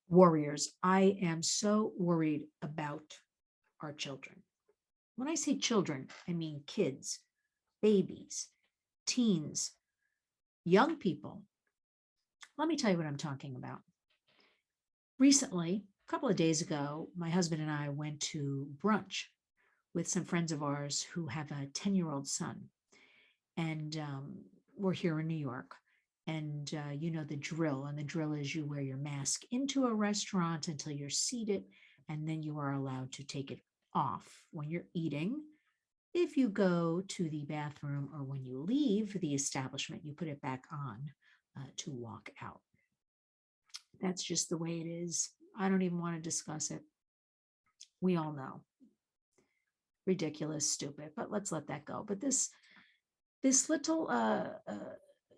Warriors, I am so worried about our children. When I say children, I mean kids, babies, teens, young people. Let me tell you what I'm talking about. Recently, a couple of days ago, my husband and I went to brunch with some friends of ours who have a 10-year-old son. And we're here in New York. And you know the drill. And the drill is you wear your mask into a restaurant until you're seated, and then you are allowed to take it off when you're eating. If you go to the bathroom or when you leave the establishment, you put it back on to walk out. That's just the way it is. I don't even want to discuss it. We all know. Ridiculous, stupid, but let's let that go. But this little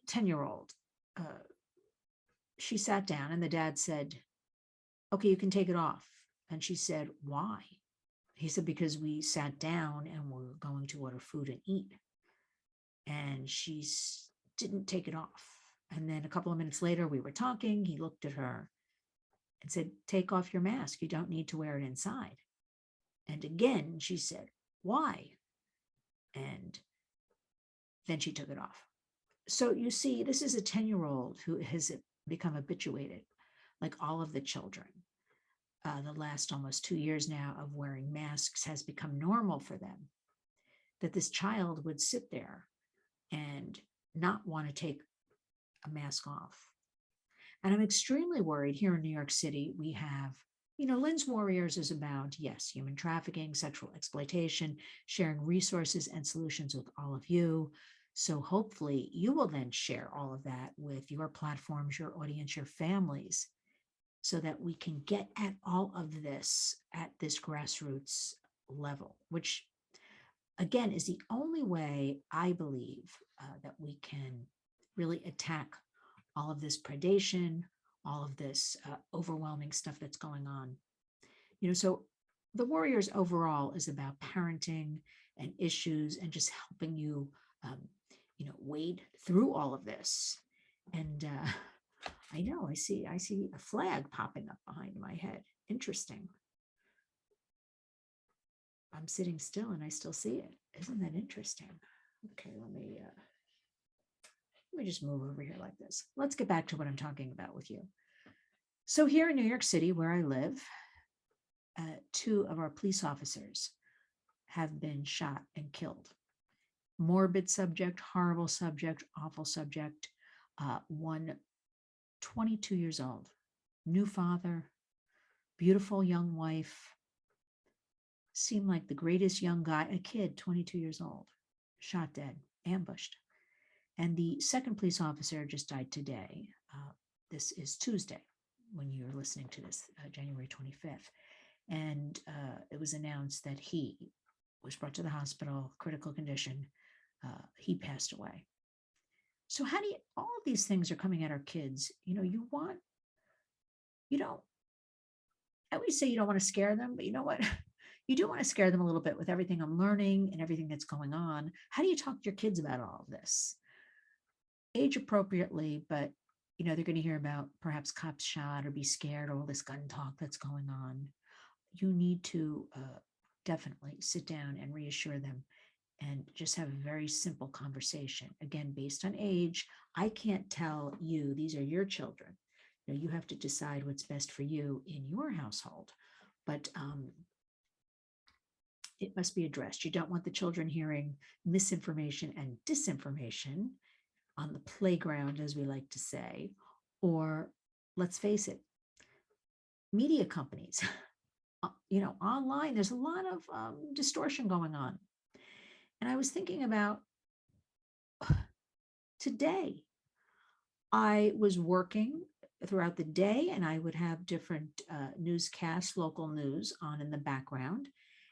10-year-old, she sat down and the dad said, okay, you can take it off. And she said, why? He said, because we sat down and we're going to order food and eat. And she didn't take it off. And then a couple of minutes later, we were talking. He looked at her and said, take off your mask. You don't need to wear it inside. And again, she said, why? And then she took it off. So you see, this is a 10-year-old who has become habituated, like all of the children. The last almost 2 years now of wearing masks has become normal for them, that this child would sit there and not want to take a mask off. And I'm extremely worried here in New York City. We have, Lynn's Warriors is about, yes, human trafficking, sexual exploitation, sharing resources and solutions with all of you. So hopefully you will then share all of that with your platforms, your audience, your families, so that we can get at all of this at this grassroots level, which again is the only way I believe that we can really attack all of this predation, all of this overwhelming stuff that's going on. So the Warriors overall is about parenting and issues and just helping you, wade through all of this. And I know I see a flag popping up behind my head. Interesting. I'm sitting still and I still see it. Isn't that interesting? Okay, let me just move over here like this. Let's get back to what I'm talking about with you. So here in New York City, where I live, 2 of our police officers have been shot and killed. Morbid subject, horrible subject, awful subject. One 22 years old, new father, beautiful young wife, seemed like the greatest young guy, a kid, 22 years old, shot dead, ambushed. And the second police officer just died today. This is Tuesday when you're listening to this, January 25th. And it was announced that he was brought to the hospital, critical condition. He passed away. So all of these things are coming at our kids. I always say you don't want to scare them, but you know what? You do want to scare them a little bit with everything I'm learning and everything that's going on. How do you talk to your kids about all of this? Age appropriately, but they're going to hear about perhaps cops shot or be scared or all this gun talk that's going on. You need to definitely sit down and reassure them and just have a very simple conversation. Again, based on age, I can't tell you, these are your children. You have to decide what's best for you in your household. But it must be addressed. You don't want the children hearing misinformation and disinformation on the playground, as we like to say, or let's face it, media companies, online, there's a lot of distortion going on. And I was thinking about today, I was working throughout the day and I would have different newscasts, local news on in the background.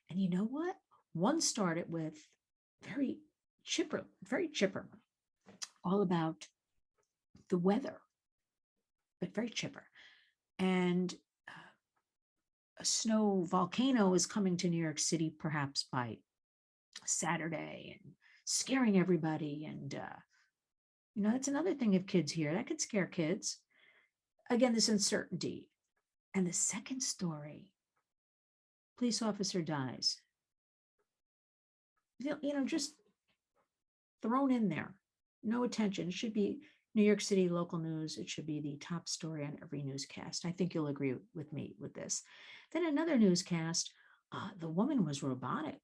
And you know what? One started with very chipper, all about the weather, but very chipper. And a snow volcano is coming to New York City perhaps by Saturday and scaring everybody. And, that's another thing if kids hear, that could scare kids. Again, this uncertainty. And the second story, police officer dies. Just thrown in there. No attention. It should be New York City local news. It should be the top story on every newscast. I think you'll agree with me with this. Then another newscast, the woman was robotic.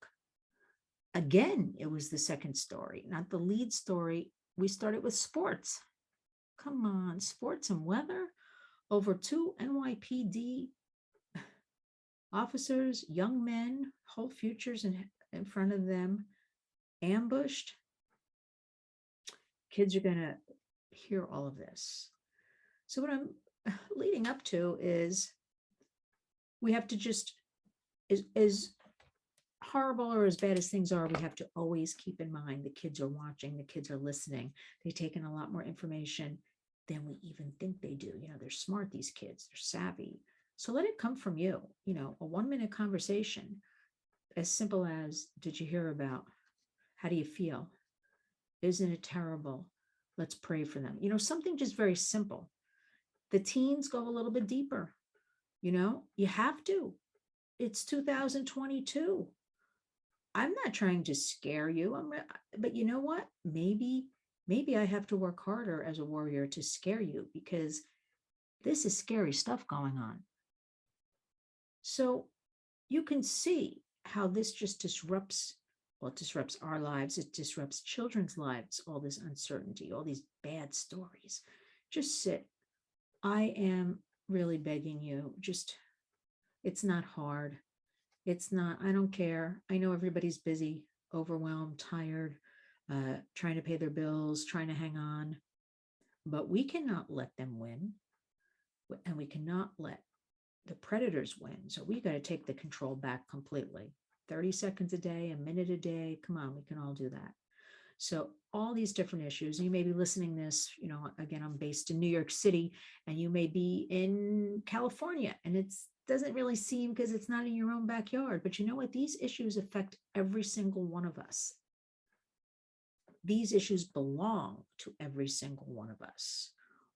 Again, it was the second story, not the lead story. We started with sports. Come on, sports and weather. Over 2 NYPD officers, young men, whole futures in front of them, ambushed. Kids are going to hear all of this. So what I'm leading up to is we have to just, as horrible or as bad as things are, we have to always keep in mind the kids are watching, the kids are listening. They've taken a lot more information than we even think they do. They're smart, these kids, they're savvy. So let it come from you. A 1-minute conversation, as simple as, did you hear about, how do you feel? Isn't it terrible? Let's pray for them. Something just very simple. The teens go a little bit deeper. You have to. It's 2022. I'm not trying to scare you. But you know what? Maybe I have to work harder as a warrior to scare you, because this is scary stuff going on. So you can see how this just disrupts our lives. It disrupts children's lives, all this uncertainty, all these bad stories. Just sit. I am really begging you, it's not hard. It's not, I don't care. I know everybody's busy, overwhelmed, tired, trying to pay their bills, trying to hang on, but we cannot let them win, and we cannot let the predators win. So we got to take the control back completely. 30 seconds a day, a minute a day. Come on, we can all do that. So all these different issues, you may be listening this, again, I'm based in New York City, and you may be in California, and it doesn't really seem, because it's not in your own backyard, but you know what? These issues affect every single one of us. These issues belong to every single one of us.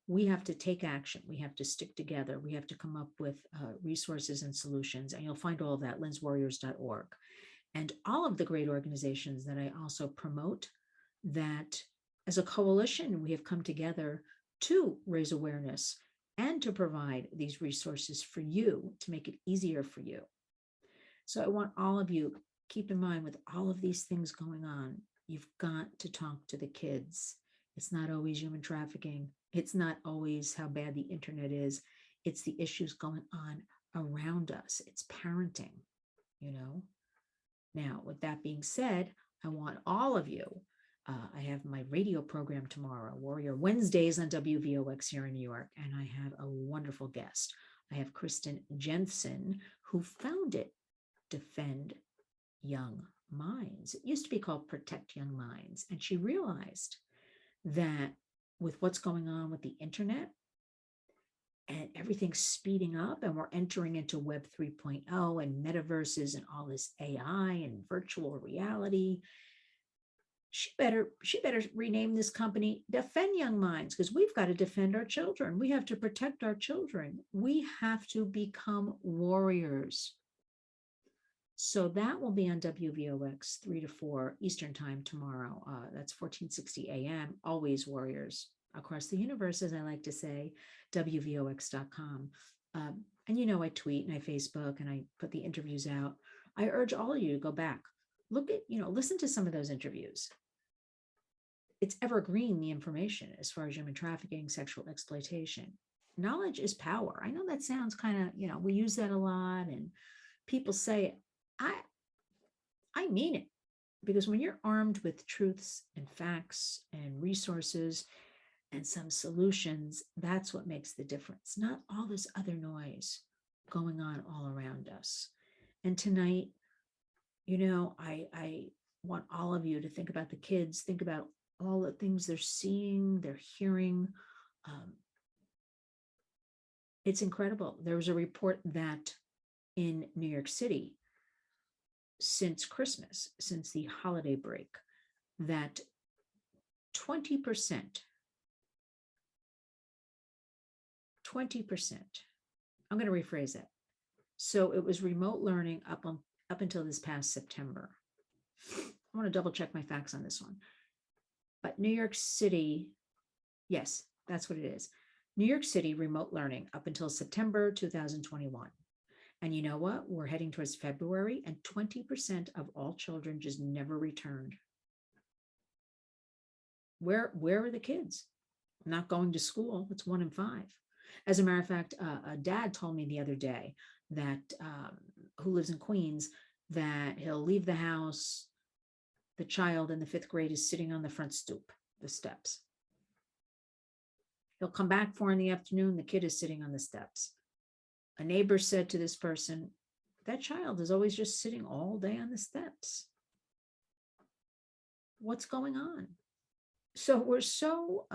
We have to take action. We have to stick together. We have to come up with resources and solutions. And you'll find all of that, linswarriors.org. And all of the great organizations that I also promote, that as a coalition, we have come together to raise awareness and to provide these resources for you, to make it easier for you. So I want all of you, keep in mind, with all of these things going on, you've got to talk to the kids. It's not always human trafficking. It's not always how bad the internet is. It's the issues going on around us. It's parenting, Now, with that being said, I want all of you, I have my radio program tomorrow, Warrior Wednesdays on WVOX here in New York, and I have a wonderful guest. I have Kristen Jensen, who founded Defend Young Minds. It used to be called Protect Young Minds, and she realized that with what's going on with the internet and everything's speeding up, and we're entering into Web 3.0 and metaverses and all this AI and virtual reality, she better rename this company Defend Young Minds, because we've got to defend our children. We have to protect our children. We have to become warriors. So that will be on WVOX 3 to 4 Eastern time tomorrow. That's 1460 a.m. Always warriors across the universe, as I like to say, WVOX.com. And I tweet and I Facebook and I put the interviews out. I urge all of you to go back, look at, listen to some of those interviews. It's evergreen, the information, as far as human trafficking, sexual exploitation. Knowledge is power. I know that sounds kind of, we use that a lot and people say it. I mean it, because when you're armed with truths and facts and resources and some solutions, that's what makes the difference, not all this other noise going on all around us. And tonight, I want all of you to think about the kids, think about all the things they're seeing, they're hearing. It's incredible. There was a report that in New York City, since Christmas, since the holiday break, that 20% I'm going to rephrase it. So it was remote learning up until this past September. I want to double check my facts on this one. But New York City, yes, that's what it is. New York City remote learning up until September 2021. And you know what? We're heading towards February, and 20% of all children just never returned. Where are the kids? Not going to school. It's 1 in 5. As a matter of fact, a dad told me the other day that who lives in Queens, that he'll leave the house. The child in the 5th grade is sitting on the front stoop, the steps. He'll come back 4 in the afternoon. The kid is sitting on the steps. A neighbor said to this person, that child is always just sitting all day on the steps. What's going on? So we're so,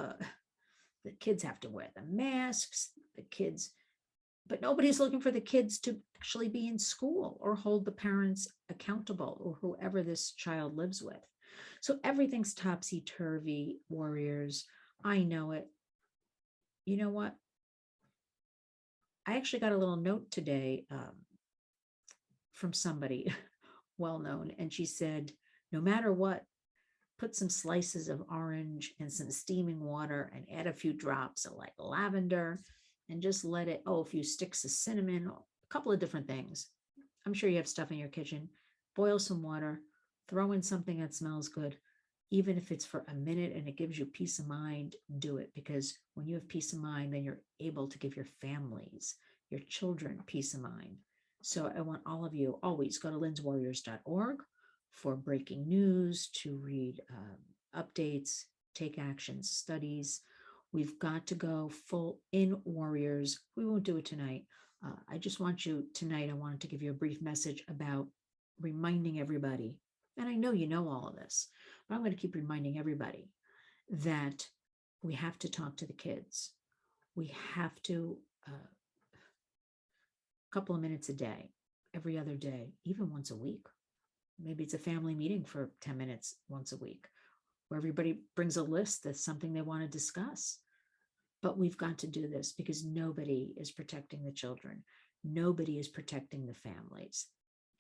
the kids have to wear the masks, the kids, but nobody's looking for the kids to actually be in school or hold the parents accountable or whoever this child lives with. So everything's topsy-turvy, warriors. I know it. You know what? I actually got a little note today from somebody well-known, and she said, no matter what, put some slices of orange and some steaming water and add a few drops of like lavender and just let it, a few sticks of cinnamon, a couple of different things. I'm sure you have stuff in your kitchen. Boil some water, throw in something that smells good. Even if it's for a minute and it gives you peace of mind, do it, because when you have peace of mind, then you're able to give your families, your children, peace of mind. So I want all of you always go to linswarriors.org for breaking news, to read updates, take actions, studies. We've got to go full in warriors. We won't do it tonight. I just want you tonight, I wanted to give you a brief message about reminding everybody, and I know you know all of this, but I'm going to keep reminding everybody that we have to talk to the kids. We have to, a couple of minutes a day, every other day, even once a week. Maybe it's a family meeting for 10 minutes once a week, where everybody brings a list that's something they want to discuss. But we've got to do this because nobody is protecting the children. Nobody is protecting the families,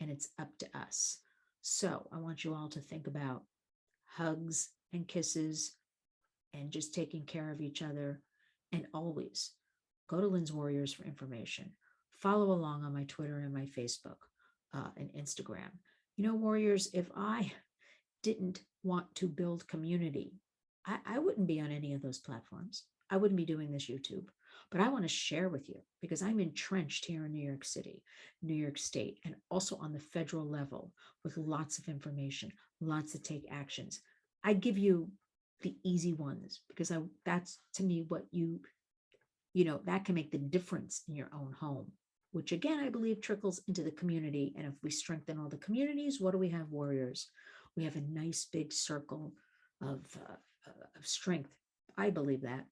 and it's up to us. So I want you all to think about hugs and kisses and just taking care of each other. And always go to Lynn's Warriors for information. Follow along on my Twitter and my Facebook and Instagram. You know, warriors, if I didn't want to build community, I wouldn't be on any of those platforms. I wouldn't be doing this YouTube, but I want to share with you because I'm entrenched here in New York City, New York State, and also on the federal level with lots of information, lots of take actions. I give you the easy ones because that's to me what you know, that can make the difference in your own home, which again, I believe trickles into the community. And if we strengthen all the communities, what do we have, warriors? We have a nice big circle of strength. I believe that.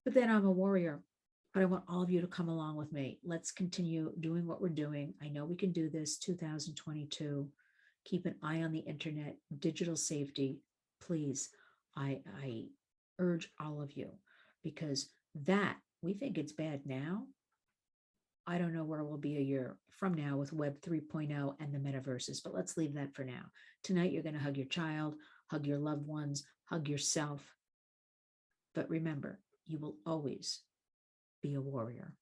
But then I'm a warrior, but I want all of you to come along with me. Let's continue doing what we're doing. I know we can do this. 2022. Keep an eye on the internet, digital safety. Please, I urge all of you, because that we think it's bad now. I don't know where we'll be a year from now with Web 3.0 and the metaverses, but let's leave that for now. Tonight, you're going to hug your child, hug your loved ones, hug yourself. But remember, you will always be a warrior.